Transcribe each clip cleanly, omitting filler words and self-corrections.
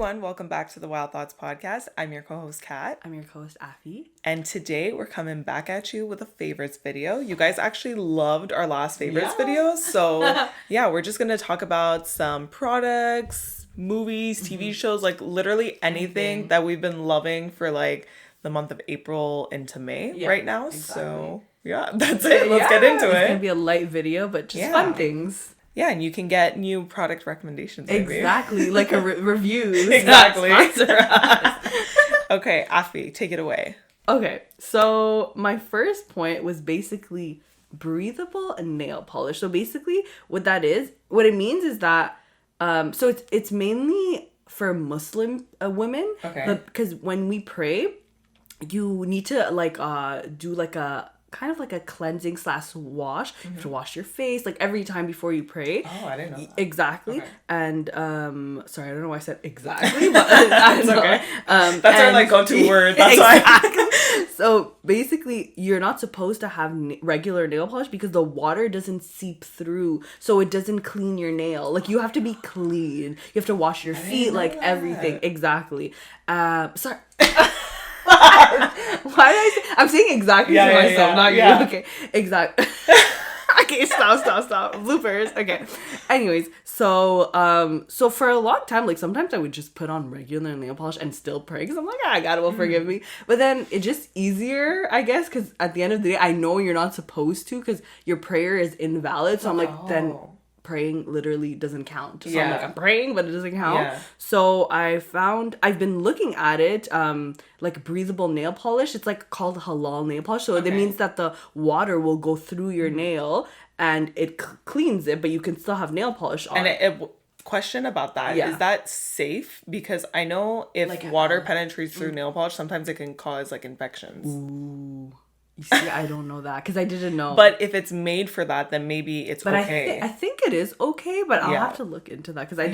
everyone. Welcome back to the Wild Thoughts podcast. I'm your co-host, Kat. I'm your co-host, Afi. And today we're coming back at you with a favorites video. You guys actually loved our last favorites video. So yeah, we're just going to talk about some products, movies, TV shows, like literally anything that we've been loving for like the month of April into May right now. Exactly. So yeah, that's it. Let's get into it. It's going to be a light video, but just fun things. Yeah, and you can get new product recommendations. Maybe. Exactly, like a review. Exactly. Okay, Afi, take it away. Okay, so my first point was basically breathable nail polish. So basically, what it means is that, so it's mainly for Muslim women. Okay. Because when we pray, you need to do like a kind of like a cleansing / wash. You have to wash your face like every time before you pray. Oh, I didn't know that. Exactly. Okay. And sorry, I don't know why I said exactly, but it's okay. That's our like go-to word. That's why. So basically, you're not supposed to have regular nail polish because the water doesn't seep through, so it doesn't clean your nail. Like you have to be clean. You have to wash your feet, like everything. Exactly. Sorry. Why did I say? I'm saying exactly to myself, not you. Okay, exactly. Okay, stop. Bloopers. Okay. Anyways, so for a long time, like sometimes I would just put on regular nail polish and still pray because I'm like, God will forgive me. But then it's just easier, I guess, because at the end of the day, I know you're not supposed to because your prayer is invalid. So I'm like, then praying literally doesn't count. So I'm like, I'm praying, but it doesn't count. Yeah. So I've been looking at it, like breathable nail polish. It's like called halal nail polish. So that means that the water will go through your nail and it cleans it, but you can still have nail polish on. And question about that. Is that safe? Because I know if like, water penetrates through nail polish, sometimes it can cause like infections. Ooh. You see, I don't know that because I didn't know. But if it's made for that, then maybe it's okay. I think it is okay, but I'll have to look into that because I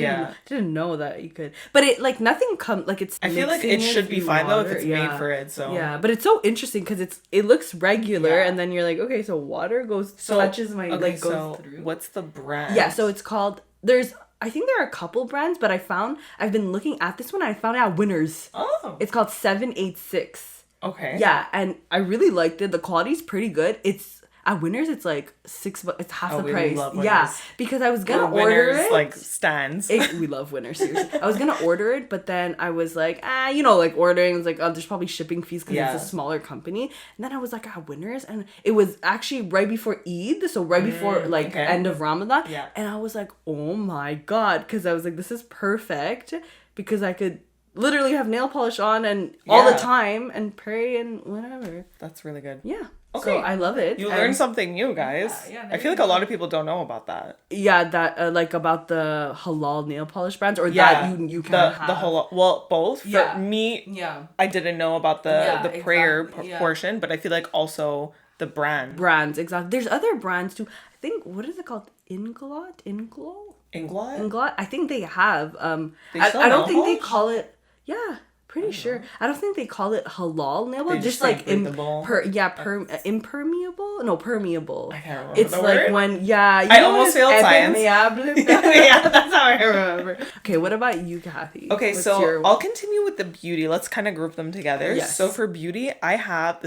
didn't know that you could. But it like nothing comes like it's. I feel like it should be fine though if it's made for it. So but it's so interesting because it looks regular and then you're like, okay, so water touches my goes through. What's the brand? Yeah, so it's called. I think there are a couple brands, but I've been looking at this one. I found out Winners. Oh, it's called 786. Okay. Yeah, and I really liked it. The quality's pretty good. It's at Winners. It's like $6. It's half the price. Love Winners. Yeah, because I was gonna order it. Like stands. We love Winners. Seriously, I was gonna order it, but then I was like, like ordering. I was like, oh, there's probably shipping fees because it's a smaller company. And then I was like, Winners, and it was actually right before Eid, so right before end of Ramadan. Yeah. And I was like, oh my god, because I was like, this is perfect because I could literally have nail polish on and all the time and pray and whatever. That's really good. Yeah. Okay. So I love it. You learned something new, guys. Yeah, I feel like a lot of people don't know about that. Yeah, that like about the halal nail polish brands or that you can have. The halal, well, both. For me, I didn't know about the prayer portion, but I feel like also the brands, exactly. There's other brands too. I think, what is it called? Inglot? I think they have. I don't think they call it. Yeah, pretty sure. I don't think they call it halal nail polish. Just like impermeable. No, permeable. I can't remember. It's like word. When I almost failed science. Yeah, that's how I remember. Okay, what about you, Kathy? Okay, so I'll continue with the beauty. Let's kind of group them together. Yes. So for beauty, I have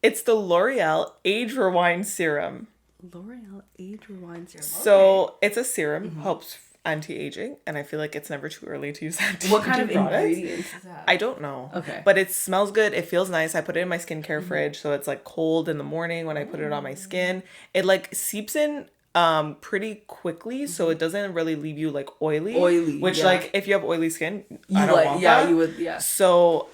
it's the L'Oreal Age Rewind Serum. L'Oreal Age Rewind Serum. So it's a serum, helps anti-aging, and I feel like it's never too early to use anti-aging What kind of products. ingredients is that? I don't know. Okay. But it smells good. It feels nice. I put it in my skincare fridge, so it's like cold in the morning when I put it on my skin. It like seeps in pretty quickly, so it doesn't really leave you like oily. Which like if you have oily skin, I don't want that. You would. So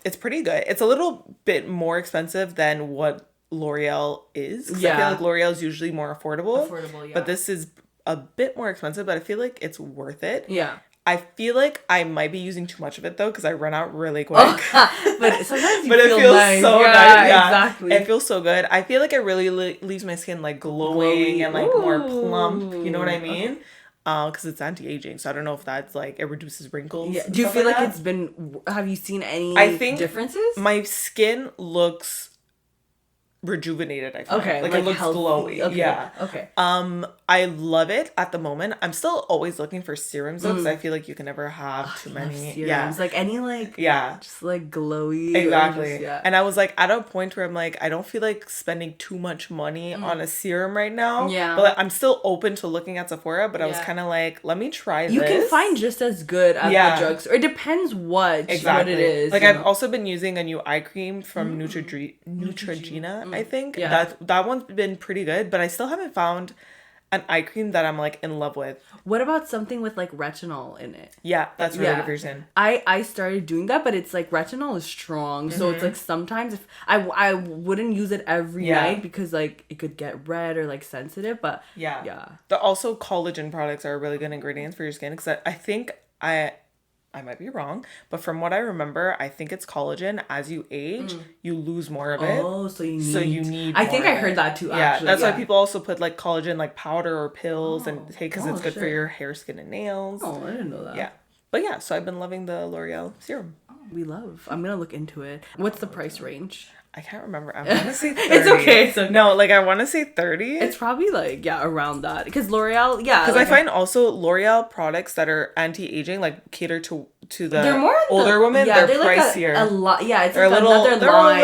it's pretty good. It's a little bit more expensive than what L'Oreal is. I feel like L'Oreal is usually more affordable. But this is a bit more expensive, but I feel like it's worth it. Yeah. I feel like I might be using too much of it though because I run out really quick. But sometimes it feels nice. So nice. Yeah, exactly. It feels so good. I feel like it really leaves my skin like glowing and like more plump. You know what I mean? Because it's anti-aging, so I don't know if that's like it reduces wrinkles. Yeah. Do you feel like it's been? Have you seen any differences? My skin looks rejuvenated, I feel. Okay. Like it looks healthy. glowy. Okay. Yeah. Okay. I love it at the moment. I'm still always looking for serums though, because I feel like you can never have too many. Serums. Yeah. Like any like just like glowy. Exactly. Just, And I was like at a point where I'm like, I don't feel like spending too much money on a serum right now. Yeah. But like, I'm still open to looking at Sephora, but I was kind of like, let me try this. You can find just as good at the drugstore. It depends what it is. Like I've also been using a new eye cream from Neutrogena, I think. Yeah. That one's been pretty good, but I still haven't found an eye cream that I'm like in love with. What about something with like retinol in it? Yeah, that's really good version. I started doing that, but it's like retinol is strong, so it's like sometimes if I wouldn't use it every night because like it could get red or like sensitive, but yeah. The also collagen products are really good ingredients for your skin, because I think I might be wrong, but from what I remember, I think it's collagen. As you age, you lose more of it. Oh, so you need. I think I heard that too. Actually, that's why people also put like collagen, like powder or pills, and take because it's good shit. for your hair, skin, and nails. Oh, I didn't know that. Yeah, but yeah, so I've been loving the L'Oreal serum. I'm gonna look into it. What's the price range? I can't remember. I want to say 30. It's okay. No, like I want to say 30. It's probably like around that, because L'Oreal, because I find also L'Oreal products that are anti-aging like cater to the they're more older women. They're pricier. Like a lot. Yeah, it's they're like another line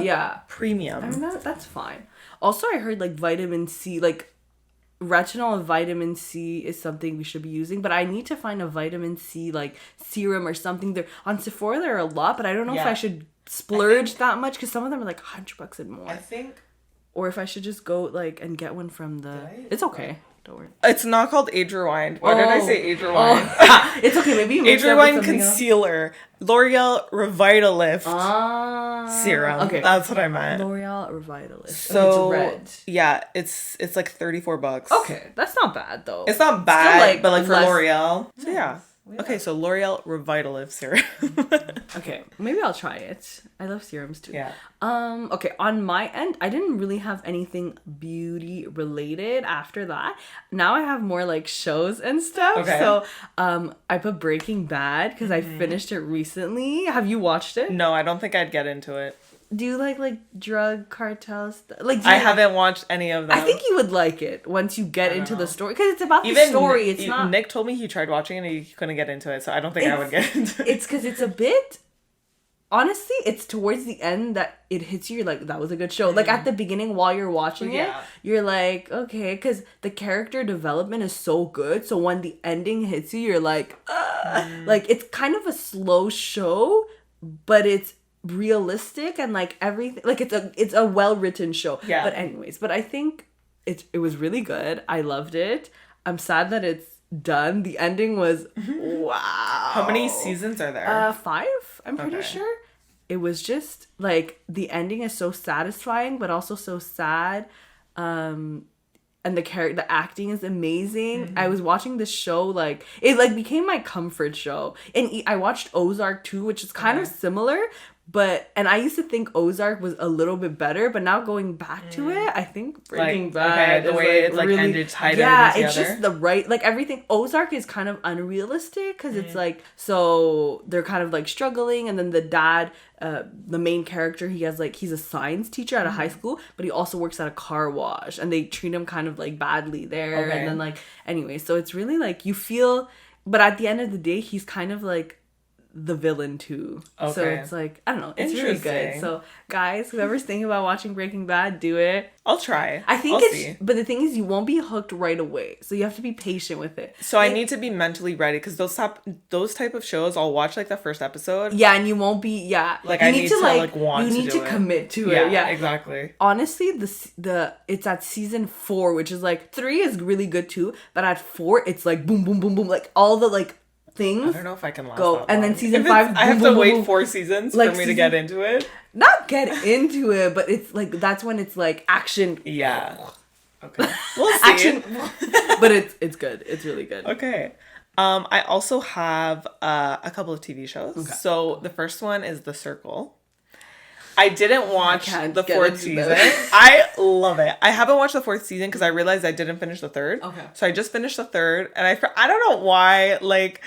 of premium. I mean that's fine. Also, I heard like vitamin C, like retinol and vitamin C is something we should be using, but I need to find a vitamin C like serum or something. There on Sephora there are a lot, but I don't know if I should splurge that much, because some of them are like $100 and more. I think, or if I should just go like and get one from the. It's okay. Don't worry. It's not called Age Rewind. Why did I say Age Rewind? It's okay. Maybe you Age Rewind concealer. L'Oreal Revitalift serum. Okay, that's what I meant. L'Oreal Revitalift. So it's red. Yeah, it's like $34. Okay, that's not bad though. It's not bad, but like for L'Oreal. So yeah. Okay, so L'Oreal Revitalift serum. Okay, maybe I'll try it. I love serums too. Yeah. Okay, on my end, I didn't really have anything beauty related after that. Now I have more like shows and stuff. Okay. So, I put Breaking Bad because I finished it recently. Have you watched it? No, I don't think I'd get into it. Do you like drug cartel stuff? Like I haven't watched any of them. I think you would like it once you get into the story, because it's about the story. It's not. Nick told me he tried watching it and he couldn't get into it, so I don't think I would get into it. It's because it's a bit. Honestly, it's towards the end that it hits you. You're like, that was a good show. Like at the beginning, while you're watching it, you're like, okay, because the character development is so good. So when the ending hits you, you're like, like it's kind of a slow show, but it's realistic and like everything. Like it's a well written show. Yeah. But anyways, I think it was really good. I loved it. I'm sad that it's done. The ending was wow. How many seasons are there? 5. I'm pretty sure. It was just like the ending is so satisfying, but also so sad. And the acting is amazing. I was watching this show, like it like became my comfort show. And I watched Ozark too, which is kind of similar. And I used to think Ozark was a little bit better, but now going back to it, I think Breaking Bad the way it's like really, ended tighter. Yeah, it's just the right, like everything. Ozark is kind of unrealistic because it's like, so they're kind of like struggling, and then the dad, the main character, he's a science teacher at a high school, but he also works at a car wash, and they treat him kind of like badly there. And then like, anyway, so it's really like you feel, but at the end of the day, he's kind of like the villain too. Okay. So it's like, I don't know, it's really good. So guys, whoever's thinking about watching Breaking Bad, do it. I'll try. I think but the thing is, you won't be hooked right away, so you have to be patient with it. So like, I need to be mentally ready, because those type of shows, I'll watch like the first episode. Yeah, and you won't be like you need to like want you need to commit to it. Yeah, exactly. Honestly, it's at season 4, which is like 3 is really good too, but at 4 it's like boom boom boom boom, like all the like things. I don't know if I can last go that long. And then season 5 I have to wait 4 seasons for me to get into it. Not get into it, but it's like that's when it's like action. Yeah. Okay. We'll see. Action. But it's good. It's really good. Okay. I also have a couple of TV shows. Okay. So the first one is The Circle. I didn't watch the 4th season. I love it. I haven't watched the 4th season because I realized I didn't finish the 3rd. Okay. So I just finished the 3rd, and I don't know why. Like,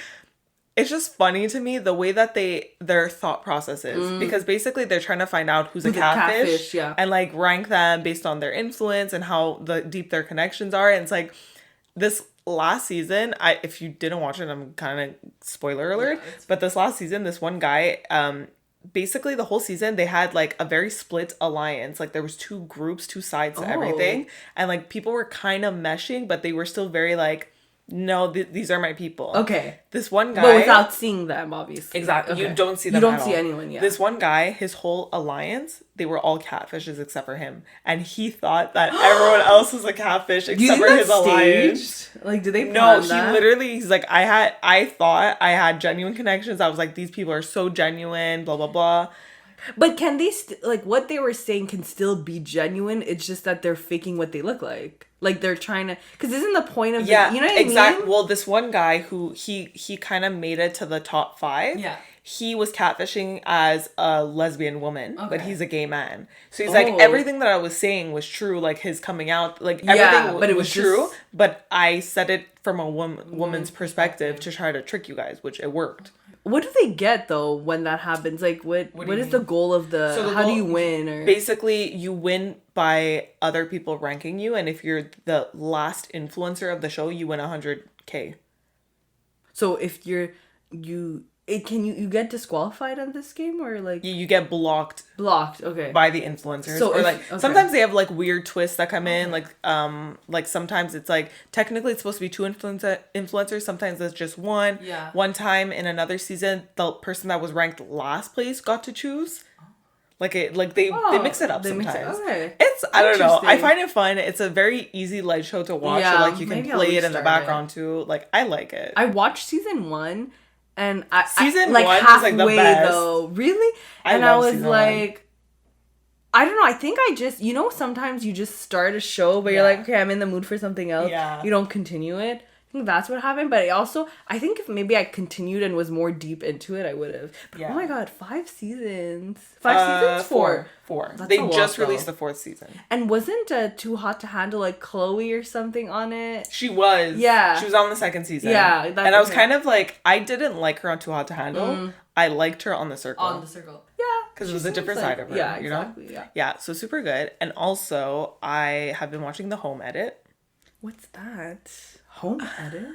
it's just funny to me the way that their thought process is, because basically they're trying to find out who's a catfish, yeah, and like rank them based on their influence and how deep their connections are. And it's like this last season, if you didn't watch it, I'm kind of spoiler alert, but this last season, this one guy, basically the whole season they had like a very split alliance. Like there was two groups, two sides to everything, and like people were kind of meshing, but they were still very like, no, these are my people. Okay. This one guy, but without seeing them, obviously. Exactly. Okay. You don't see them. You don't see anyone yet. This one guy, his whole alliance, they were all catfishes except for him, and he thought that everyone else was a catfish except for his alliance. Like, did they? No, he literally. He's like, I thought I had genuine connections. I was like, these people are so genuine. Blah blah blah. But can they like what they were saying can still be genuine? It's just that they're faking what they look like. Like they're trying to, because isn't the point of you know what I mean? Well, this one guy who he kind of made it to the top 5. Yeah. He was catfishing as a lesbian woman, but he's a gay man. So he's like, everything that I was saying was true. Like his coming out, like everything but it was true. But I said it from a woman's perspective to try to trick you guys, which it worked. What do they get though when that happens? Like what is the goal of how do you win? Or basically you win by other people ranking you, and if you're the last influencer of the show, you win 100K. So if you get disqualified in this game, or like you get blocked okay, by the influencers. So sometimes they have like weird twists that come in, like sometimes it's like technically it's supposed to be 2 influencers, sometimes it's just one. One time in another season, the person that was ranked last place got to choose. They mix it up sometimes. It's, I don't know, I find it fun. It's a very easy light show to watch. So like you can play it in the background too. Like I like it. I watched season 1. And season like 1 halfway was like the best. Though, really, I was like, I don't know. I think I just, sometimes you just start a show, but you're like, okay, I'm in the mood for something else. Yeah. You don't continue it. I think that's what happened. But I think if maybe I continued and was more deep into it, I would have. Yeah. Oh my god, 5 seasons. 5 seasons? 4. 4. They just released the 4th season. And wasn't Too Hot to Handle like Chloe or something on it? She was. Yeah. She was on the 2nd season. Yeah. And I was kind of like, I didn't like her on Too Hot to Handle. I liked her on The Circle. Yeah. Because it was a different side of her. Yeah, exactly. You know? Yeah. So super good. And also, I have been watching the Home Edit. What's that? Home Edit?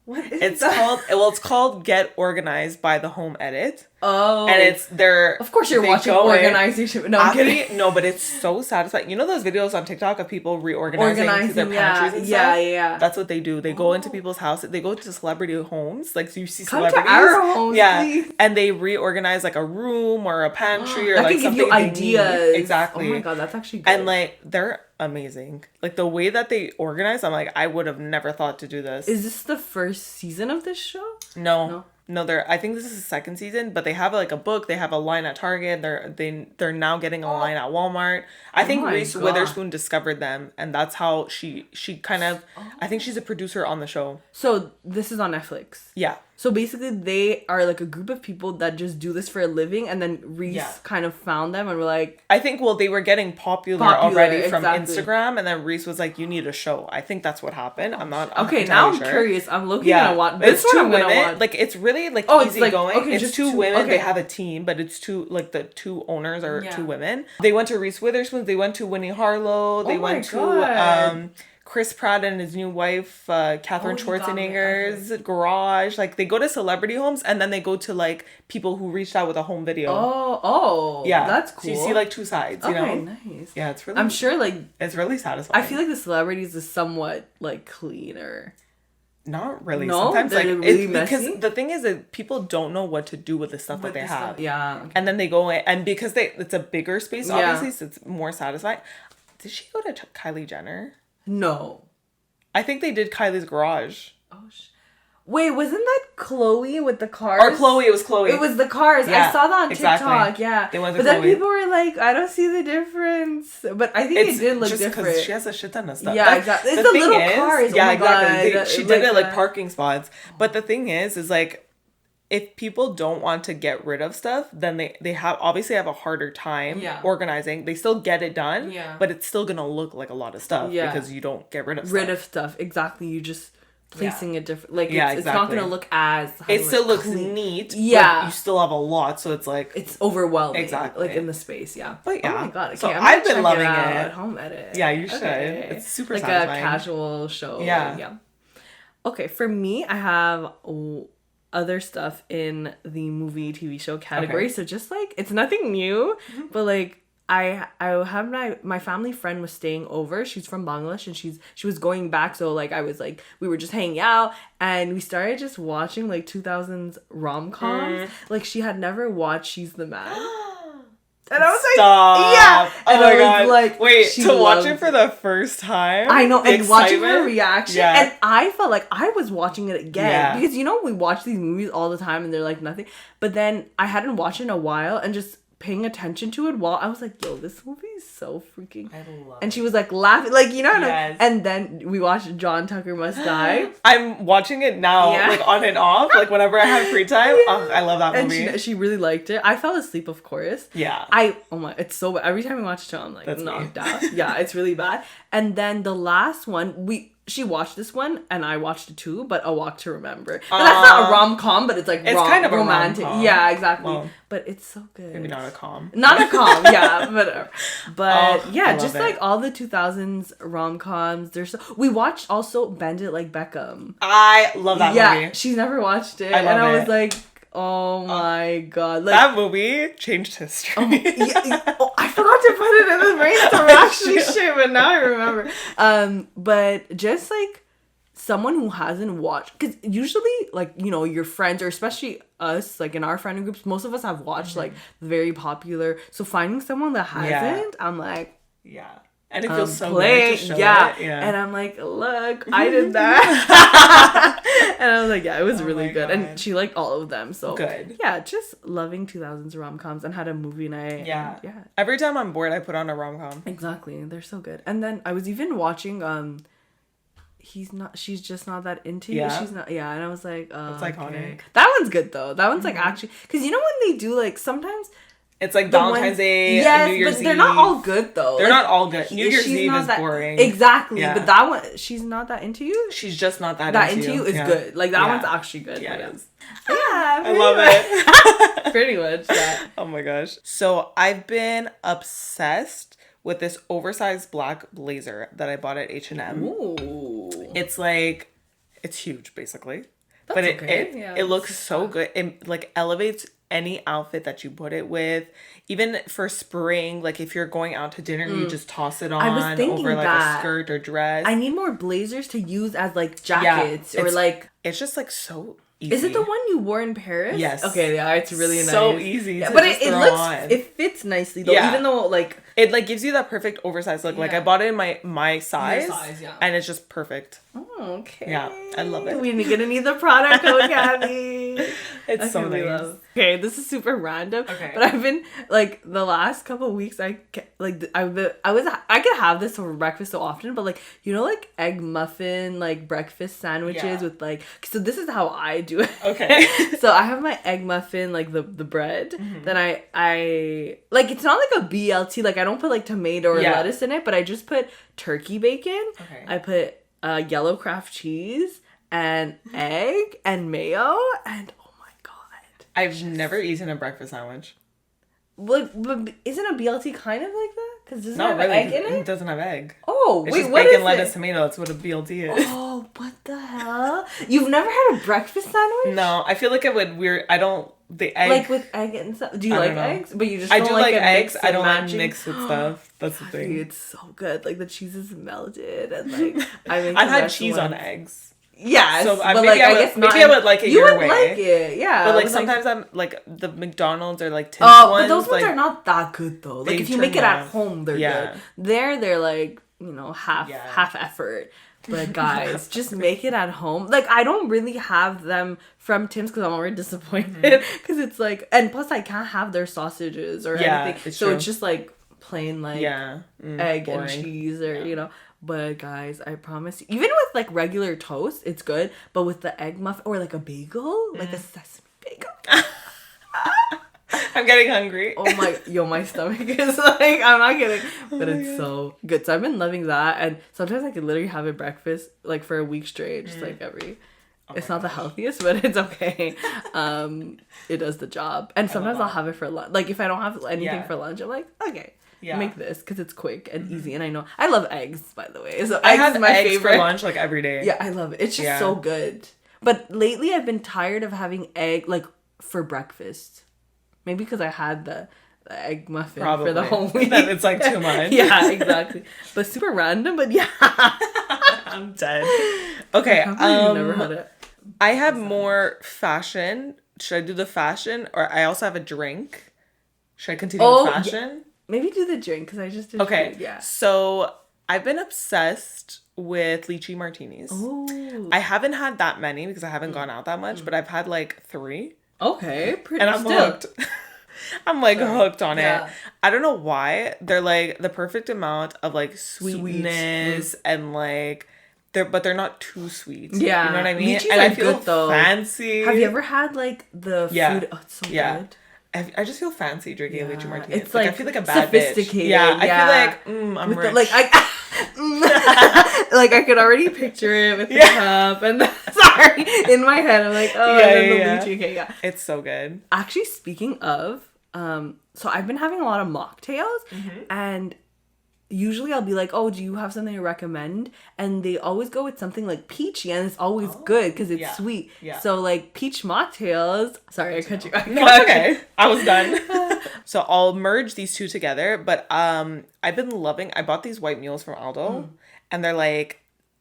What is that? It's called Get Organized by the Home Edit. Oh. And it's their... Of course you're watching organization. No, I'm kidding. No, but it's so satisfying. You know those videos on TikTok of people reorganizing their pantries and stuff? Yeah. That's what they do. They go into people's houses. They go to celebrity homes. Like, so you see celebrities. Come to our homes, please. And they reorganize like a room or a pantry or that like can something give you ideas. Exactly. Oh my god, that's actually good. And like, they're amazing. Like the way that they organize, I'm like, I would have never thought to do this. Is this the first season of this show? No, I think this is the 2nd season, but they have like a book, they have a line at Target, they're now getting a line at Walmart. I think Reese Witherspoon discovered them, and that's how she kind of I think she's a producer on the show. So this is on Netflix. Yeah. So basically they are like a group of people that just do this for a living, and then Reese kind of found them and were like, I think they were getting popular already from Instagram, and then Reese was like, you need a show. I think that's what happened. I'm not okay, now I'm curious. I'm looking at what this one I'm gonna watch. Like it's really like easy going. Okay, it's 2 women. Okay. They have a team, but it's 2 like the 2 owners are 2 women. They went to Reese Witherspoon, they went to Winnie Harlow, they went to Chris Pratt and his new wife, Catherine Schwarzenegger's garage. Like, they go to celebrity homes, and then they go to, like, people who reached out with a home video. Yeah. That's cool. So you see, like, 2 sides, you know? Nice. Yeah, it's really... I'm sure, like... It's really satisfying. I feel like the celebrities is somewhat, like, cleaner. Not really. No, sometimes, like, really it's messy? Because the thing is that people don't know what to do with the stuff that they have. Yeah. Okay. And then they go in, and because it's a bigger space, obviously, so it's more satisfying. Did she go to Kylie Jenner? No. I think they did Kylie's garage. Oh, wait, wasn't that Chloe with the cars? Or Chloe, it was Chloe. It was the cars. Yeah, I saw that on TikTok, yeah. They went to Chloe. Then people were like, I don't see the difference. But I think it did look different. Because she has a shit ton of stuff. Yeah, exactly. It's the little cars. Yeah, exactly. She did it like parking spots. But the thing is like, if people don't want to get rid of stuff, then they have a harder time organizing. They still get it done, but it's still gonna look like a lot of stuff because you don't get rid of stuff. Exactly. You just placing it different. Like, it's not going to look as... It still looks neat, yeah, but you still have a lot, so it's like... It's overwhelming. Exactly. Like, in the space, yeah. But yeah. Oh my god, okay, so I've been loving it. At home edit. Yeah, you should. Okay. It's super like satisfying. A casual show. Yeah. Okay, for me, I have other stuff in the movie, TV show category. Okay. So just like, it's nothing new, but like, I have my family friend was staying over. She's from Bangladesh and she was going back. So like I was like, we were just hanging out and we started just watching like 2000s rom-coms. Like she had never watched She's the Man. And I was like, yeah. And oh my God. Like, wait, to watch it for the first time? I know. And watching her reaction. Yeah. And I felt like I was watching it again. Yeah. Because, you know, we watch these movies all the time and they're like nothing. But then I hadn't watched it in a while and just paying attention to it while I was like, yo, this movie is so freaking... I love it. And she was like laughing. Like, you know what I mean? And then we watched John Tucker Must Die. I'm watching it now, like on and off. Like whenever I have free time. Oh, I love that movie. And she really liked it. I fell asleep, of course. Yeah. It's so bad. Every time we watch it, I'm like knocked out. Yeah, it's really bad. And then the last one, she watched this one and I watched it too, but A Walk to Remember. That's not a rom-com, but it's like kind of romantic. A rom-com. Yeah, exactly. Well, but it's so good. Maybe not a com. Not a com, yeah, whatever. But yeah, just like all the 2000s rom-coms. We watched also Bend It Like Beckham. I love that movie. Yeah, she's never watched it. I was like, oh my god. Like, that movie changed history. I forgot to put it in the brainstorm actually shit, but now I remember. But just like someone who hasn't watched, because usually like, you know, your friends or especially us, like in our friend groups, most of us have watched like very popular. So finding someone that hasn't, I'm like, and it feels so good to show it. And I'm like, look, I did that. And I was like, yeah, it was really good. God. And she liked all of them. So good. Yeah, just loving 2000s rom-coms and had a movie night. Yeah. Every time I'm bored, I put on a rom-com. Exactly. They're so good. And then I was even watching She's Just Not That Into You. She's not. Yeah. And I was like, it's iconic. That one's good though. That one's like actually, because you know when they do like sometimes. It's like Valentine's Day and New Year's Eve. But they're not all good though. They're not all good. New Year's Eve is boring. Exactly. Yeah. But that one, She's Not That Into You. She's Just Not That Into You is good. Like that one's actually good. Yeah, it is. Yeah, I love it. Pretty much. Yeah. Oh my gosh. So I've been obsessed with this oversized black blazer that I bought at H&M. Ooh. It's like, it's huge basically. But it looks so good. It like elevates any outfit that you put it with. Even for spring, like if you're going out to dinner, you just toss it on over like a skirt or dress. I need more blazers to use as like jackets or like... It's just like so easy. Is it the one you wore in Paris? Yes. Okay, yeah, it's really nice. So easy to but it it fits nicely though, even though like... It like gives you that perfect oversized look. Like I bought it in my size, and it's just perfect. Oh, okay. Yeah, I love it. We're gonna need the product code, Kathy. It's so nice. Okay, this is super random. Okay, but I've been like the last couple of weeks. I could have this for breakfast so often, but like you know, like egg muffin like breakfast sandwiches with like. So this is how I do it. Okay. So I have my egg muffin like the bread. Mm-hmm. Then I like it's not like a BLT. Like I don't put like tomato or lettuce in it, but I just put turkey bacon. Okay. I put yellow Kraft cheese and egg and mayo and oh my god. I've never eaten a breakfast sandwich. But isn't a BLT kind of like that? Because doesn't it have egg in it? It doesn't have egg. Oh, it's just bacon, lettuce, tomato. That's what a BLT is. Oh, what the hell? You've never had a breakfast sandwich? No, I feel like it would I don't... The egg... Like with egg and stuff. Do you like eggs? But you just don't like eggs. I don't like mix with stuff. That's the thing. It's so good. Like the cheese is melted and like... I've had cheese on eggs. Yeah, so I guess maybe I would like it your way. You would like it, yeah. But like sometimes I'm like the McDonald's or like tin ones. But those ones like, are not that good though. Like if you make it at home, they're good. They're like, you know, half effort. But guys, just make it at home. Like I don't really have them from Tim's because I'm already disappointed because it's like, and plus I can't have their sausages or anything. So it's just like plain like egg boring. And cheese or you know. But guys, I promise you, even with like regular toast, it's good. But with the egg muffin or like a bagel, like a sesame bagel. I'm getting hungry. Oh my stomach is like, I'm not kidding, but it's so good. So I've been loving that, and sometimes I can literally have it breakfast like for a week straight, just like every. It's not the healthiest, but it's okay. It does the job, and sometimes I'll have it for lunch. Like if I don't have anything for lunch, I'm like, okay. Yeah. Make this because it's quick and easy, and I know I love eggs, by the way. So I have my eggs favorite for lunch like every day. Yeah, I love it. It's just so good. But lately, I've been tired of having egg like for breakfast. Maybe because I had the egg muffin for the whole week. Then it's like too much. Yeah, exactly. But super random. But yeah, I'm dead. Okay, never had it. I have more fashion. Should I do the fashion, or I also have a drink? Should I continue with fashion? Yeah. Maybe do the drink because I just did. Okay, drink. Yeah. So I've been obsessed with Lychee Martinis. Oh. I haven't had that many because I haven't gone out that much, but I've had like 3. Okay, pretty. And I'm hooked. I'm like hooked on it. I don't know why. They're like the perfect amount of like sweetness and like they're not too sweet. Yeah. You know what I mean? Lychees and are I feel good, though. fancy. Have you ever had like the food? Oh, it's so good. I just feel fancy drinking a Lychee Martini. It's like I feel like a bad sophisticated. Bitch. Yeah, I feel like I'm rich. Like I could already picture it with the cup and sorry in my head. I'm like, Lychee. Okay, yeah. It's so good. Actually, speaking of, so I've been having a lot of mocktails, and usually I'll be like, oh, do you have something to recommend? And they always go with something like peachy, and it's always good because it's sweet. Yeah. So like peach mocktails. Sorry, I cut you off. No, it's okay. I was done. So I'll merge these two together. But I've been loving. I bought these white mules from Aldo, and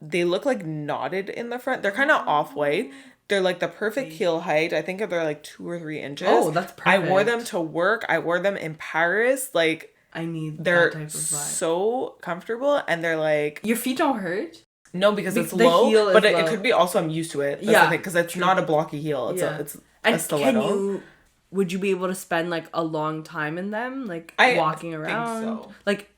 they look like knotted in the front. They're kind of off-white. They're like the perfect heel height. I think they're like 2 or 3 inches. Oh, that's perfect. I wore them to work. I wore them in Paris. Like. They're that type of vibe. So comfortable, and they're like your feet don't hurt. No, because it's low, but it could be also I'm used to it. That's because it's not a blocky heel. It's a stiletto. Would you be able to spend like a long time in them, like walking around? Think so.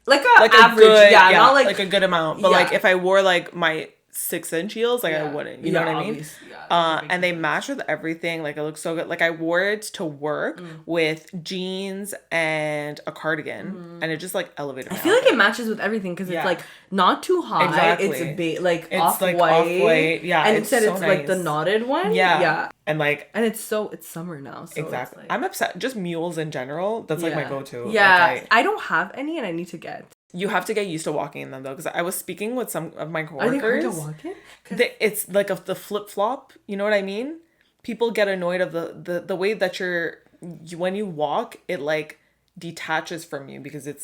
Like average, good, not like a good amount. But like if I wore like my 6-inch heels, like I wouldn't. You know what I mean? And they match with everything. Like it looks so good. Like I wore it to work with jeans and a cardigan, and it just like elevated. I feel like it matches with everything because it's like not too high. Exactly. It's off-white. Yeah, and instead it's nice. Like the knotted one. Yeah. And like, and it's summer now. So exactly. I'm upset. Just mules in general. That's like my go-to. Yeah, like I don't have any, and I need to get. You have to get used to walking in them though, because I was speaking with some of my coworkers. Are they hard to walk in? It's like the flip flop. You know what I mean? People get annoyed of the way that when you walk, it like detaches from you because it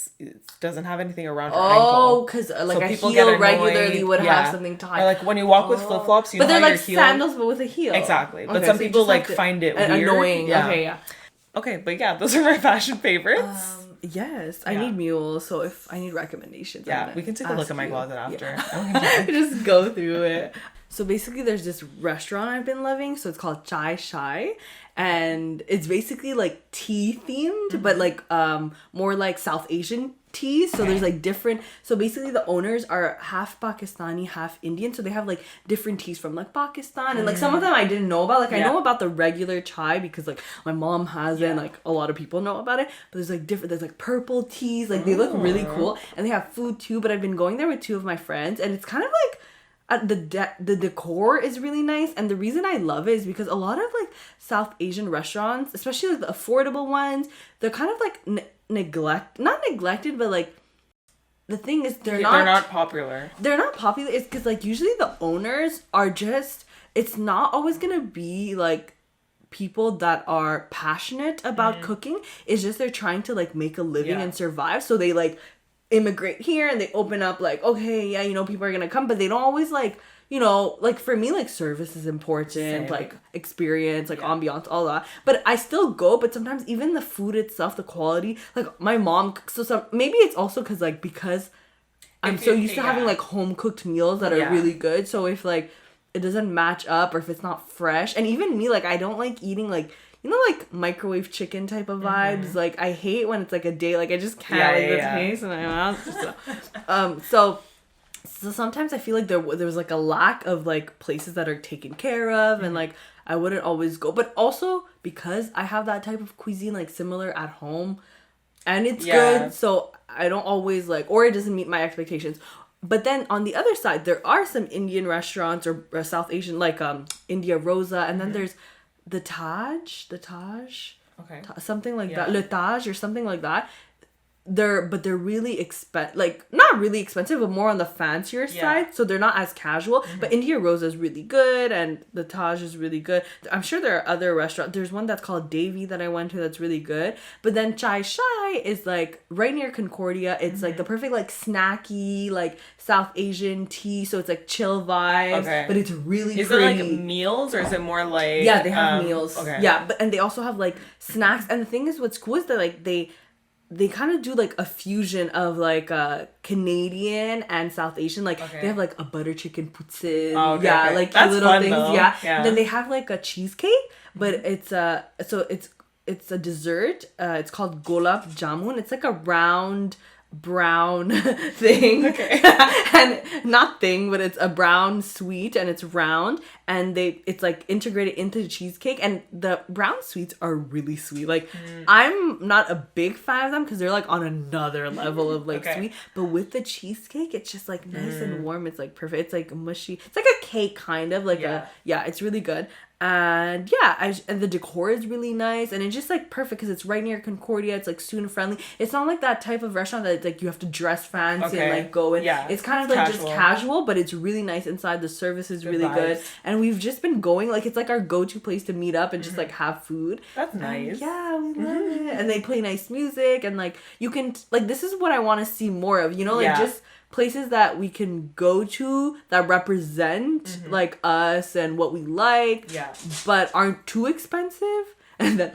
doesn't have anything around your ankle. Oh, because like so a heel regularly would have something tied. Or like when you walk with flip flops, but they're like sandals but with a heel. Exactly, but some people like find it weird. Annoying. Yeah. Okay, yeah. Okay, but yeah, those are my fashion favorites. Yes, I need mules, so if I need recommendations, we can take a look at my closet after. Yeah. Just go through it. So basically, there's this restaurant I've been loving. So it's called Chai Shai, and it's basically like tea themed, but like more like South Asian teas. So there's like different. So basically, the owners are half Pakistani, half Indian. So they have like different teas from like Pakistan, and like some of them I didn't know about. Like I know about the regular chai because like my mom has it, and like a lot of people know about it. But there's like different. There's like purple teas. Like they look really cool, and they have food too. But I've been going there with 2 of my friends, and it's kind of like. The decor is really nice, and the reason I love it is because a lot of like South Asian restaurants, especially like the affordable ones, they're kind of like not neglected, but like the thing is they're not popular. They're not popular. It's because like usually the owners are just. It's not always gonna be like people that are passionate about cooking. It's just they're trying to like make a living and survive, so they like. Immigrate here and they open up like okay people are gonna come, but they don't always like like for me like service is important. Same. Like experience, like ambiance, all that, but I still go. But sometimes even the food itself, the quality, like my mom cooks, so maybe it's also because I'm so used to having like home cooked meals that are really good, so if like it doesn't match up or if it's not fresh, and even me, like I don't like eating like like microwave chicken type of vibes. Like I hate when it's like a day, like I just can't the taste in my mouth. So So sometimes I feel like there's like a lack of like places that are taken care of, and like I wouldn't always go. But also because I have that type of cuisine like similar at home, and it's good, so I don't always like, or it doesn't meet my expectations. But then on the other side, there are some Indian restaurants or South Asian, like India Rosa, and then there's the Taj, okay, something like that, Le Taj or something like that. They're really like not really expensive, but more on the fancier side, so they're not as casual. But India Rosa is really good, and the Taj is really good. I'm sure there are other restaurants. There's one that's called Davy that I went to that's really good. But then Chai Shai is like right near Concordia. It's like the perfect like snacky like South Asian tea, so it's like chill vibes, but it's really is pretty. it like meals or is it more like they have meals, okay, but and they also have like snacks. And the thing is, what's cool is that like they kind of do like a fusion of like Canadian and South Asian. Like they have like a butter chicken poutine. Like that's little fun, things. though. And then they have like a cheesecake, but it's it's a dessert. It's called golab jamun. It's like a round brown thing, and not thing, but it's a brown sweet, and it's round, and it's like integrated into the cheesecake, and the brown sweets are really sweet. Like I'm not a big fan of them because they're like on another level of like sweet, but with the cheesecake it's just like nice and warm. It's like perfect. It's like mushy. It's like a cake kind of like it's really good. And and the decor is really nice, and it's just like perfect because it's right near Concordia. It's like student friendly. It's not like that type of restaurant that it's like you have to dress fancy and like go in. It's kind of like just casual, but it's really nice inside. The service is really good, and we've just been going, like it's like our go-to place to meet up and just like have food. That's nice. And, we love it. And they play nice music, and like you can like, this is what I want to see more of, you know, like just places that we can go to that represent like us and what we like, but aren't too expensive, and then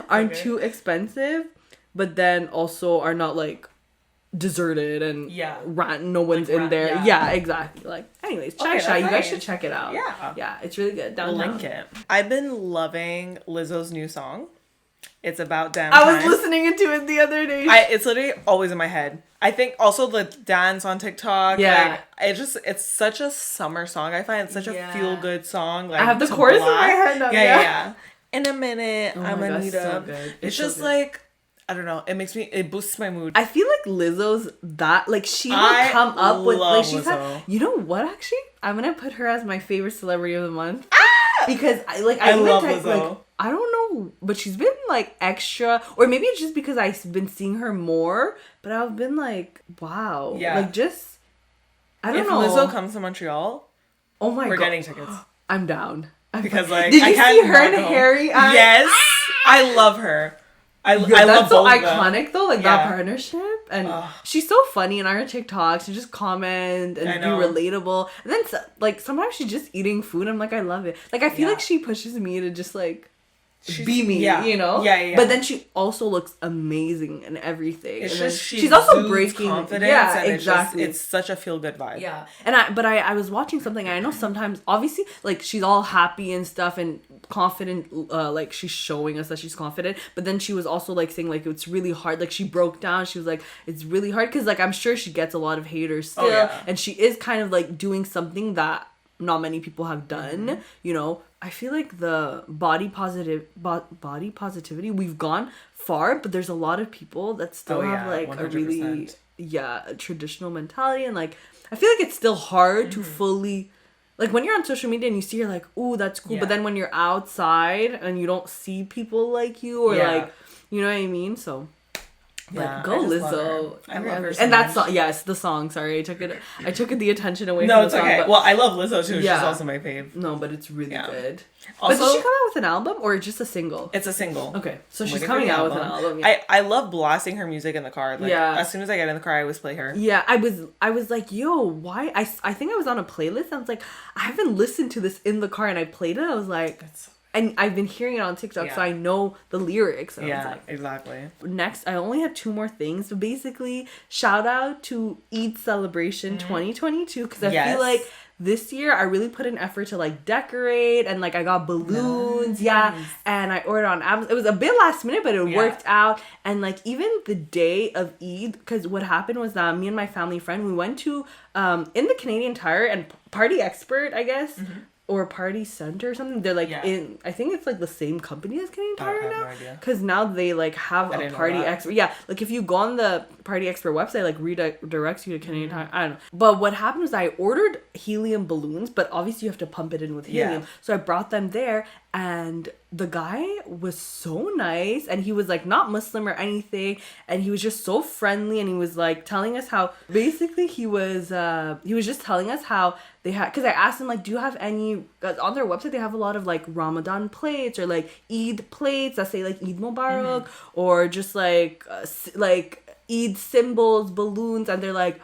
aren't too expensive, but then also are not like deserted and no one's like in there. Exactly. Like, anyways, Chai Shai, you guys should check it out. It's really good. Downtown. We'll link it. I've been loving Lizzo's new song. It's about damn I was listening to it the other day. It's literally always in my head. I think also the dance on TikTok. Like, it's such a summer song. I find it's such a feel good song. Like, I have the chorus in my head now. In a minute, I'm Anita. So good. It's just so like, I don't know. It boosts my mood. I feel like Lizzo's that, like, she will come up with, like, she's had, you know what, actually? I'm gonna put her as my favorite celebrity of the month. Because I love Lizzo. Like, I don't know, but she's been like extra, or maybe it's just because I've been seeing her more, but I've been like, wow. Like, just, I don't know. If Lizzo comes to Montreal, oh my God, we're getting tickets. I'm down. Because like, did you see her and Harry? Yes, I love her. I love that's so both iconic though, like that partnership, and she's so funny in her TikToks. She just comment and be relatable, and then like sometimes she's just eating food. I'm like, I love it. Like, I feel like she pushes me to just like be me, you know. But then she also looks amazing and everything. It's and just she's also breaking confidence. And exactly. It's such a feel good vibe. And I was watching something. And I know sometimes, obviously, like she's all happy and stuff and confident. Like she's showing us that she's confident. But then she was also like saying like it's really hard. Like she broke down. She was like, it's really hard because like I'm sure she gets a lot of haters still, and she is kind of like doing something that not many people have done. You know. I feel like the body positivity, we've gone far, but there's a lot of people that still have like 100%. A really a traditional mentality, and like I feel like it's still hard to fully, like when you're on social media and you see, you're like, ooh, that's cool, but then when you're outside and you don't see people like you, or like, you know what I mean? So but go Lizzo. I love her so and that song, the song. Sorry, I took it the attention away. No, from it's the song, okay. but, well, I love Lizzo too. She's also my fave. No, but it's really good. Also, but did she come out with an album or just a single? It's a single. Okay, so she's coming out with an album. I love blasting her music in the car. Like, as soon as I get in the car, I always play her. Yeah, I was like, yo, why? I think I was on a playlist. I was like, I haven't listened to this in the car, and I played it. I was like, and I've been hearing it on TikTok, so I know the lyrics. And I was like, exactly. Next, I only had 2 more things. So basically, shout out to Eid Celebration 2022, because I feel like this year I really put an effort to like decorate, and like I got balloons. Yeah. And I ordered on Amazon. It was a bit last minute, but it worked out. And like even the day of Eid, because what happened was that me and my family friend, we went to in the Canadian Tire and Party Expert, I guess. Or Party Center or something. They're like in, I think it's like the same company as Canadian Tire now. Because now they like have a Party Expert. Yeah, like if you go on the Party Expert website, like redirects you to Canadian Tire. I don't know. But what happened was I ordered helium balloons, but obviously you have to pump it in with helium. Yeah. So I brought them there, and the guy was so nice, and he was like not Muslim or anything, and he was just so friendly, and he was like telling us how basically he was just telling us how they had, because I asked him like, do you have any on their website? They have a lot of like Ramadan plates or like Eid plates that say like Eid Mubarak or just like Eid symbols, balloons, and they're like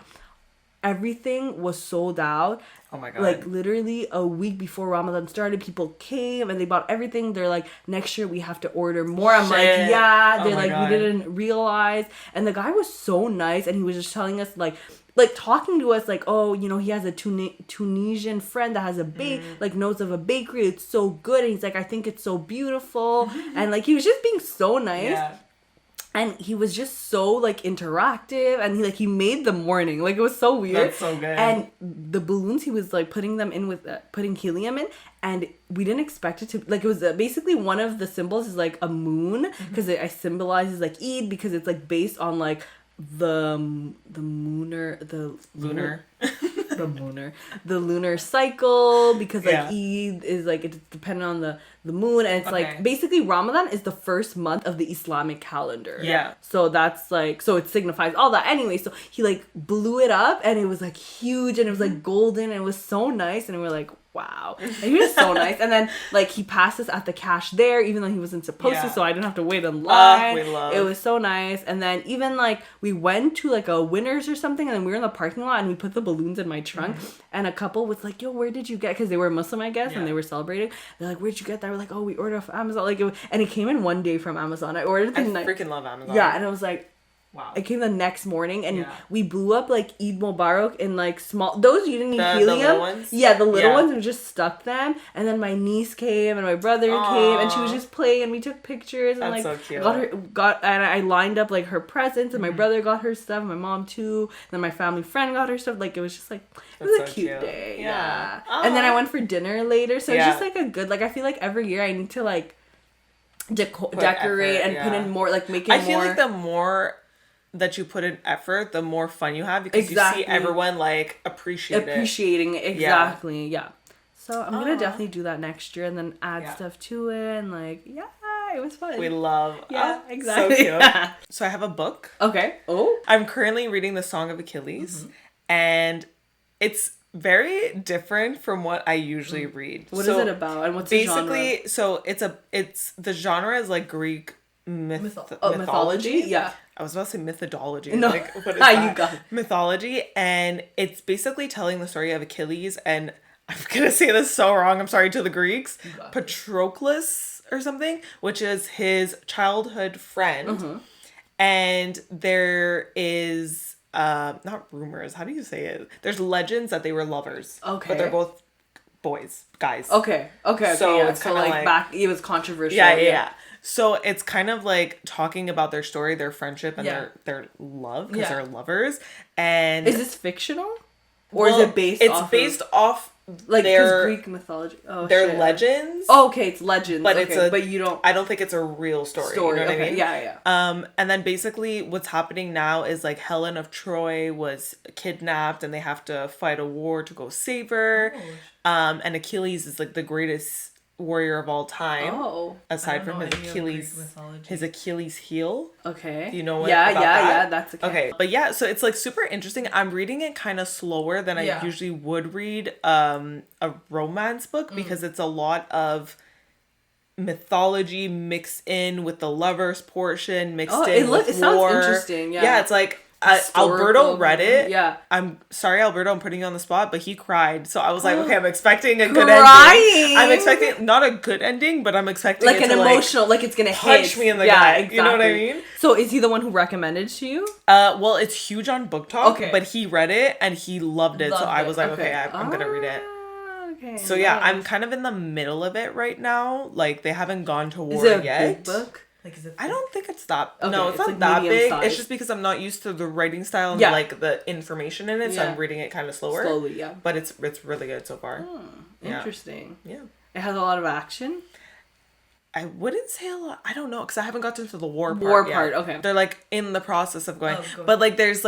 everything was sold out. Oh my God. Like literally a week before Ramadan started, people came and they bought everything. They're like, next year we have to order more. I'm like, yeah. They're like, God. We didn't realize. And the guy was so nice, and he was just telling us like talking to us like, oh, you know, he has a Tunisian friend that has a like knows of a bakery. It's so good. And he's like, I think it's so beautiful. And like he was just being so nice. Yeah. And he was just so like interactive, and he made the morning, like it was so weird. That's so good. And the balloons, he was like putting them in with putting helium in, and we didn't expect it to, like it was basically one of the symbols is like a moon, because it symbolizes like Eid, because it's like based on like the lunar cycle, because like Eid is like it's dependent on the moon, and it's like basically Ramadan is the first month of the Islamic calendar. Yeah. So that's like, so it signifies all that. Anyway, so he like blew it up, and it was like huge, and it was like golden, and it was so nice, and we were like, wow. And he was so nice. And then like he passed us at the cash there, even though he wasn't supposed to, so I didn't have to wait in line. It was so nice. And then even like we went to like a Winners or something, and then we were in the parking lot, and we put the balloons in my trunk, and a couple was like, yo, where did you get, because they were Muslim, I guess, and they were celebrating. They're like, where'd you get that? We're like, oh, we ordered off Amazon. Like and it came in one day from Amazon. I ordered it. I freaking love Amazon. Yeah, and I was like, wow. It came the next morning, and we blew up like Eid Mubarak in like small, those you didn't need helium. The little ones? Yeah, the little ones, and just stuck them. And then my niece came, and my brother came, and she was just playing, and we took pictures, and that's like so cute. And I lined up like her presents, and my brother got her stuff, my mom too. And then my family friend got her stuff. Like it was just like, it was a cute day. Yeah. And then I went for dinner later, so it's just like a good, like I feel like every year I need to like decorate effort, and put in more, like make it more. I feel like the more that you put in effort, the more fun you have, because you see everyone like appreciating it. Exactly. Yeah. So I'm gonna definitely do that next year, and then add stuff to it, and like it was fun. We love exactly. So cute. So I have a book. Okay. Oh. I'm currently reading the Song of Achilles, and it's very different from what I usually read. What is it about, and what's the genre? Basically, so it's the genre is like Greek mythology. Yeah. I was about to say methodology. No. Like, what is that? You got it. Mythology. And it's basically telling the story of Achilles, and I'm going to say this so wrong. I'm sorry to the Greeks. Patroclus or something, which is his childhood friend. And there is, not rumors. How do you say it? There's legends that they were lovers. Okay. But they're both guys. Okay. So it's kind of like back, it was controversial. Yeah. So it's kind of like talking about their story, their friendship, and their love, because they're lovers. And is this fictional, or is it based? It's based off like their Greek mythology. Oh, their legends. Oh, okay, it's legends. But but you don't. I don't think it's a real story. You know what I mean? Yeah. And then basically what's happening now is like Helen of Troy was kidnapped, and they have to fight a war to go save her. And Achilles is like the greatest warrior of all time, aside from his Achilles heel. Okay. Do you know what about that? Yeah, that's okay. But yeah, so it's like super interesting. I'm reading it kind of slower than I usually would read a romance book, because it's a lot of mythology mixed in with the lovers portion, mixed in with war. It sounds interesting. Yeah, it's like Alberto read it. Yeah. I'm sorry, Alberto, I'm putting you on the spot, but he cried. So I was like, okay, I'm expecting a good Crying. ending. I'm expecting not a good ending, but I'm expecting like it an to emotional, like it's gonna punch me in the gut. Exactly. You know what I mean? So is he the one who recommended to you? Well, it's huge on Book Talk, Okay. but he read it and he loved it. So I was like, okay, I'm gonna read it. Okay. So yeah, I'm kind of in the middle of it right now. Like they haven't gone to war is it a yet. big book? Like, is it I don't think it's that. Okay, No, it's not like that big. size. It's just because I'm not used to the writing style and like the information in it, so I'm reading it kind of slower. Slowly, yeah. But it's really good so far. Interesting. Yeah. It has a lot of action. I wouldn't say a lot. I don't know because I haven't gotten to the war part. Okay. They're like in the process of going, but like there's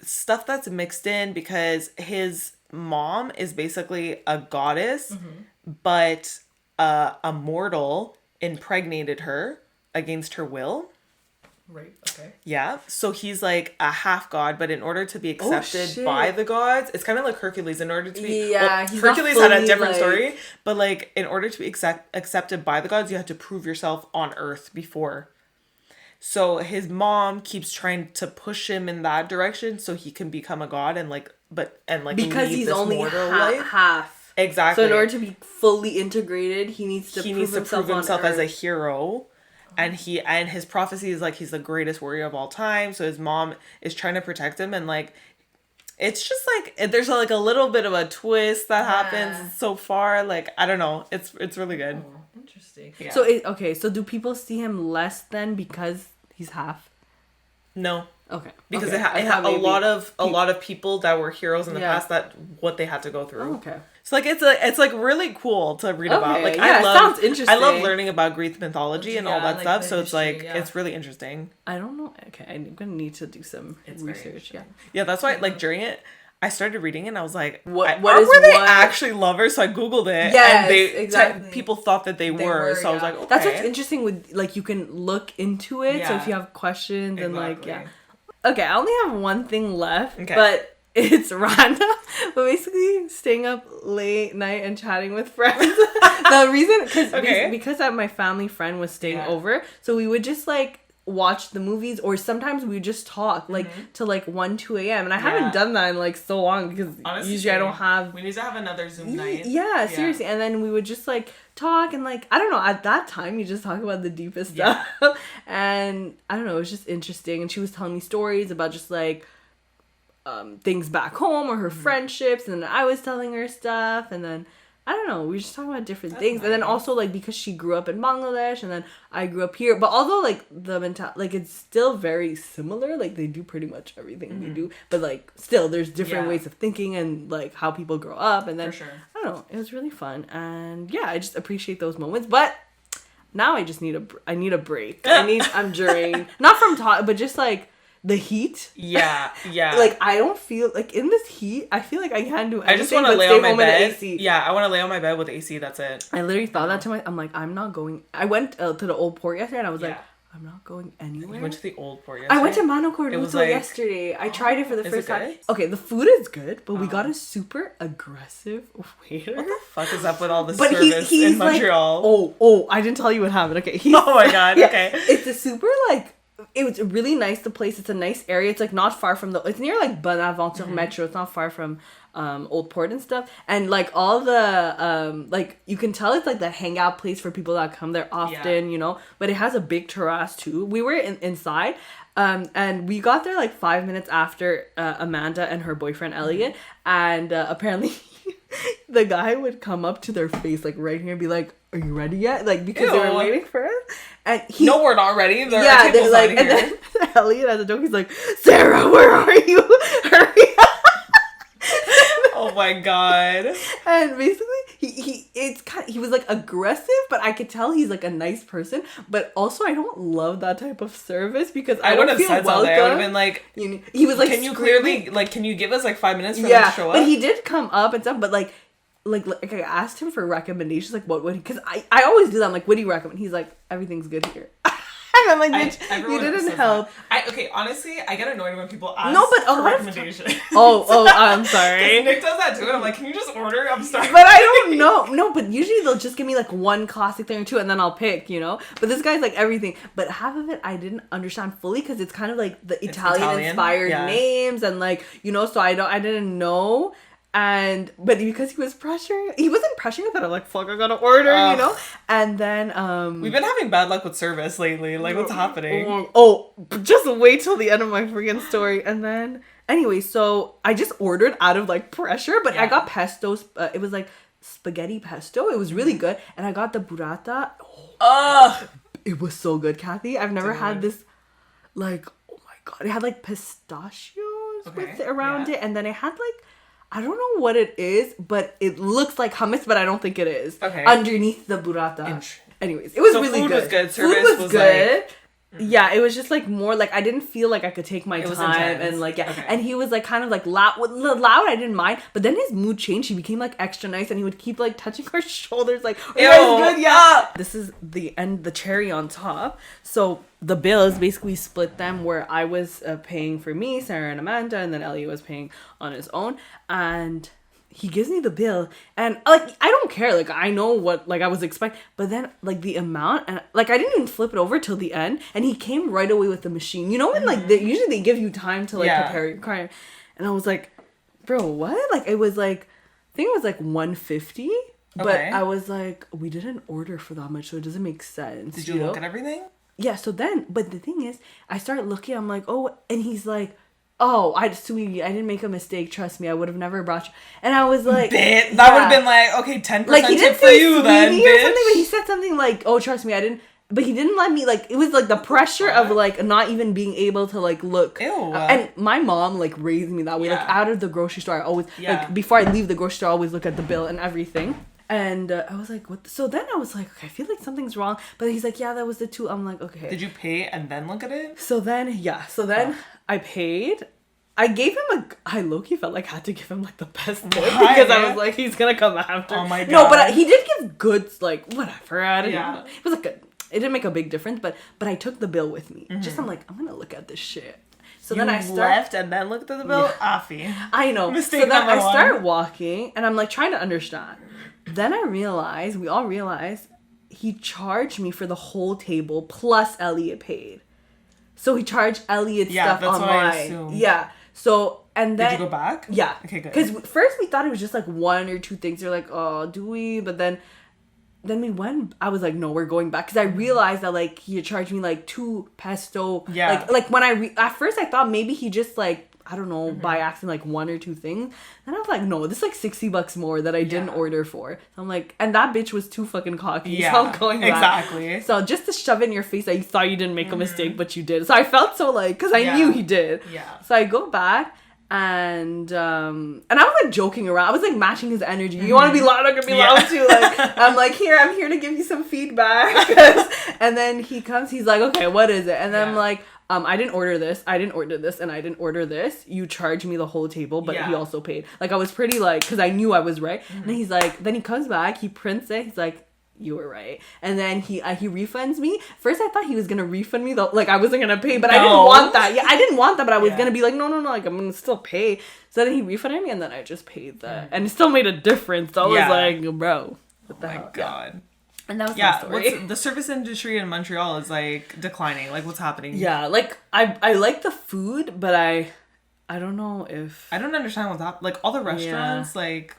stuff that's mixed in because his mom is basically a goddess, but a mortal impregnated her against her will. Right. Okay. Yeah. So he's like a half god, but in order to be accepted by the gods, it's kind of like Hercules. In order to be Hercules had a different story, but like in order to be accepted by the gods, you had to prove yourself on Earth before. So his mom keeps trying to push him in that direction so he can become a god and because he's only half. Exactly. So in order to be fully integrated, he needs to prove himself as a hero. And his prophecy is like he's the greatest warrior of all time. So his mom is trying to protect him, and like it's just like there's like a little bit of a twist that happens so far. Like I don't know, it's really good. Oh, interesting. Yeah. So so do people see him less then because he's half? No. Okay. Because it had a lot of people that were heroes in the past that what they had to go through. Oh, okay. So like it's like really cool to read about. Like it sounds interesting. I love learning about Greek mythology and all that stuff. So it's like it's really interesting. I don't know. Okay, I'm gonna need to do some research. Yeah. Yeah, that's why like during it I started reading it and I was like, were they actually lovers? So I googled it. Yes, and people thought that they were. So I was like, okay. That's what's interesting with like you can look into it. Yeah. So if you have questions and like Okay, I only have one thing left, but it's random. But basically, staying up late night and chatting with friends. The reason, because my family friend was staying over, so we would just like watch the movies, or sometimes we would just talk like to like 1, 2 a.m. And I haven't done that in like so long because usually I don't have. We need to have another Zoom night. Yeah, seriously. And then we would just like talk and like I don't know, at that time you just talk about the deepest stuff. And I don't know, it was just interesting. And she was telling me stories about just like things back home or her friendships, and then I was telling her stuff, and then I don't know, we were just talking about different things. Nice. And then also like because she grew up in Bangladesh and then I grew up here, but although like the like it's still very similar, like they do pretty much everything we do, but like still there's different ways of thinking and like how people grow up. And then I don't know, it was really fun. And I just appreciate those moments. But now I just need a break. I'm during not from talk, but just like the heat. Yeah. Like I don't feel like in this heat, I feel like I can't do anything. I just want to lay on my bed. AC. Yeah, I want to lay on my bed with AC. That's it. I literally thought that to myself. I'm like, I'm not going. I went to the old port yesterday, and I was like, I'm not going anywhere. You went to the old port yesterday? I went to Mano Cornuto yesterday. I tried it for the first time. Okay, the food is good, but we got a super aggressive waiter. What the fuck is up with all the service in Montreal? Like, oh, I didn't tell you what happened. Okay. Oh my god. Okay. It's a super like. It was really nice, the place. It's a nice area. It's like not far from it's near like Bonaventure Metro. It's not far from Old Port and stuff. And like all the like you can tell it's like the hangout place for people that come there often, you know. But it has a big terrace too. We were inside. And we got there like 5 minutes after Amanda and her boyfriend Elliot, and apparently the guy would come up to their face like right here and be like, "Are you ready yet?" Like because they were waiting for us. And no, we're not ready. They're like, and then Elliot as a joke, he's like, "Sarah, where are you? Hurry up!" Oh my god! And basically, he was like aggressive, but I could tell he's like a nice person. But also, I don't love that type of service because I would have said something. I would have been like, he was like, "Can you clearly like? Can you give us like 5 minutes for them to show up?" But he did come up and stuff. But like I asked him for recommendations, like what would he? Because I always do that. I'm like, what do you recommend? He's like, everything's good here. And I'm like, you didn't help. Okay, honestly, I get annoyed when people ask but for recommendations. I'm sorry. Nick does that too, and I'm like, can you just order? I'm sorry. But I don't know. No, but usually they'll just give me like one classic thing or two, and then I'll pick, you know? But this guy's like everything. But half of it I didn't understand fully because it's kind of like the Italian-inspired names and like, you know, so I didn't know. But because he wasn't pressuring that I'm like, fuck, I gotta order, you know? And then we've been having bad luck with service lately. Like, what's happening? Just wait till the end of my freaking story. And then anyway, so I just ordered out of like pressure, but I got pesto. It was like spaghetti pesto. It was really good. And I got the burrata. It was so good, Kathy. I've never had this, like, oh my God. It had like pistachios with it around it. And then it had like, I don't know what it is, but it looks like hummus, but I don't think it is. Okay. Underneath the burrata. Anyways, it was really good. Food was good. Service was good. Like... Yeah, it was just like more like I didn't feel like I could take my time and like and he was like kind of like loud. I didn't mind, but then his mood changed. He became like extra nice, and he would keep like touching our shoulders, like, "Are you guys good? Yeah." This is the cherry on top. So the bills basically split them, where I was paying for me, Sarah and Amanda, and then Elliot was paying on his own, and he gives me the bill, and like I don't care, like I know what like I was expecting, but then like the amount, and like I didn't even flip it over till the end, and he came right away with the machine, you know, when like usually they give you time to like prepare your card, and I was like, bro, what? Like it was like, I think it was like $150, but I was like, we didn't order for that much, so it doesn't make sense. Did you look at everything? Yeah, so then, but the thing is, I started looking, I'm like, oh, and he's like, oh, sweetie, I didn't make a mistake. Trust me, I would have never brought you. And I was like, that would have been like, okay, 10% like, he didn't tip for you then, bitch. Or something, but he said something like, oh, trust me, I didn't. But he didn't let me, like, it was like the pressure of like not even being able to like look. Ew. And my mom like raised me that way. Like out of the grocery store, I always like before I leave the grocery store, I always look at the bill and everything. And I was like, what? So then I was like, okay, I feel like something's wrong. But he's like, yeah, that was the two. I'm like, okay. Did you pay and then look at it? So then, I paid. I gave him I low-key felt like I had to give him like the best tip because I was like, he's gonna come after. Oh my God. No, but he did give good, like, whatever. I didn't know. It was like it didn't make a big difference, but I took the bill with me. Just I'm like, I'm gonna look at this shit. So then I left and then looked at the bill? Afi. I know. Mistake so then I start walking and I'm like trying to understand. Then we all realized he charged me for the whole table plus Elliot paid. So he charged Elliot stuff that's online. What I assumed. Yeah. So, and then... Did you go back? Yeah. Okay, good. Because first we thought it was just like one or two things. They're like, oh, do we? But then we went, I was like, no, we're going back. Because I realized that like he had charged me like 2 pesto. Yeah. Like when at first I thought maybe he just like, I don't know, by accident, like 1 or 2 things. Then I was like, no, this is like $60 more that I didn't order for. So I'm like, and that bitch was too fucking cocky. Yeah, so I'm going back. Exactly. So just to shove in your face that you thought you didn't make a mistake, but you did. So I felt so like, because I knew he did. Yeah. So I go back. And I was like joking around. I was like matching his energy. You want to be loud? I'm gonna be loud too. Like I'm like, I'm here to give you some feedback. And then he comes. He's like, okay, what is it? And then I'm like, I didn't order this. I didn't order this, and I didn't order this. You charged me the whole table, but he also paid. Like I was pretty like, because I knew I was right. And then he's like, then he comes back. He prints it. He's like, you were right. And then he refunds me. First I thought he was gonna refund me, though, like I wasn't gonna pay, but I didn't want that. Yeah, I didn't want that, but I was gonna be like, no, like I'm gonna still pay. So then he refunded me, and then I just paid that, and it still made a difference. So I was like, bro, what the hell? God. And that was my story. The service industry in Montreal is like declining. Like what's happening? Yeah, like I like the food, but I don't know if I don't understand what's happening. Like all the restaurants, like.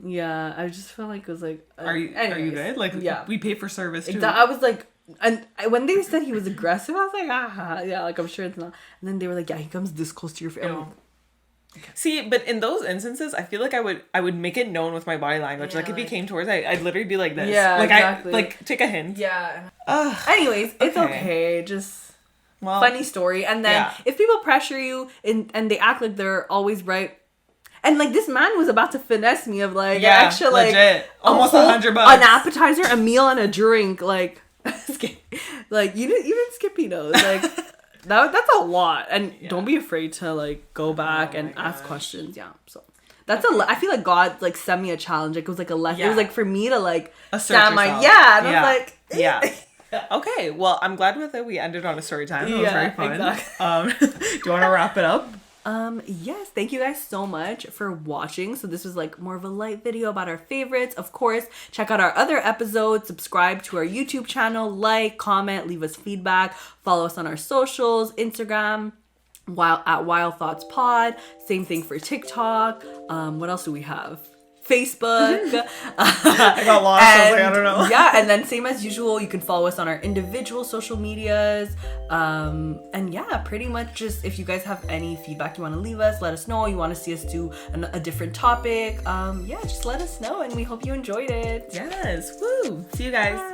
Yeah, I just felt like it was like... Are you good? Like, we pay for service, too. I was like... And when they said he was aggressive, I was like, yeah, like, I'm sure it's not. And then they were like, yeah, he comes this close to your face. Oh. Okay. See, but in those instances, I feel like I would make it known with my body language. Like, if he came towards, I'd literally be like this. Yeah, like, exactly. Like, take a hint. Yeah. Anyways, it's okay. Just... funny story. And then, if people pressure you and they act like they're always right... And, like, this man was about to finesse me of, like, extra, like... legit. Almost $100. An appetizer, a meal, and a drink. Like, like, even Skippy knows. Like, that's a lot. And don't be afraid to, like, go back and ask questions. Yeah, so... That's I feel like God, like, sent me a challenge. Like, it was, like, a lesson. It was, like, for me to, like... assert yourself. And I was like... Yeah. Okay, well, I'm glad with it. We ended on a story time. It was very fun. Exactly. Do you want to wrap it up? Yes, thank you guys so much for watching. So this was like more of a light video about our favorites. Of course, check out our other episodes, subscribe to our YouTube channel, like, comment, leave us feedback, follow us on our socials, Instagram, at Wild Thoughts Pod. Same thing for TikTok. What else do we have? Facebook. I got lost. I was like, I don't know. Yeah, and then same as usual, you can follow us on our individual social medias. And yeah, pretty much just if you guys have any feedback you want to leave us, let us know. You want to see us do a different topic. Yeah, just let us know, and we hope you enjoyed it. Yes. Woo. See you guys. Bye.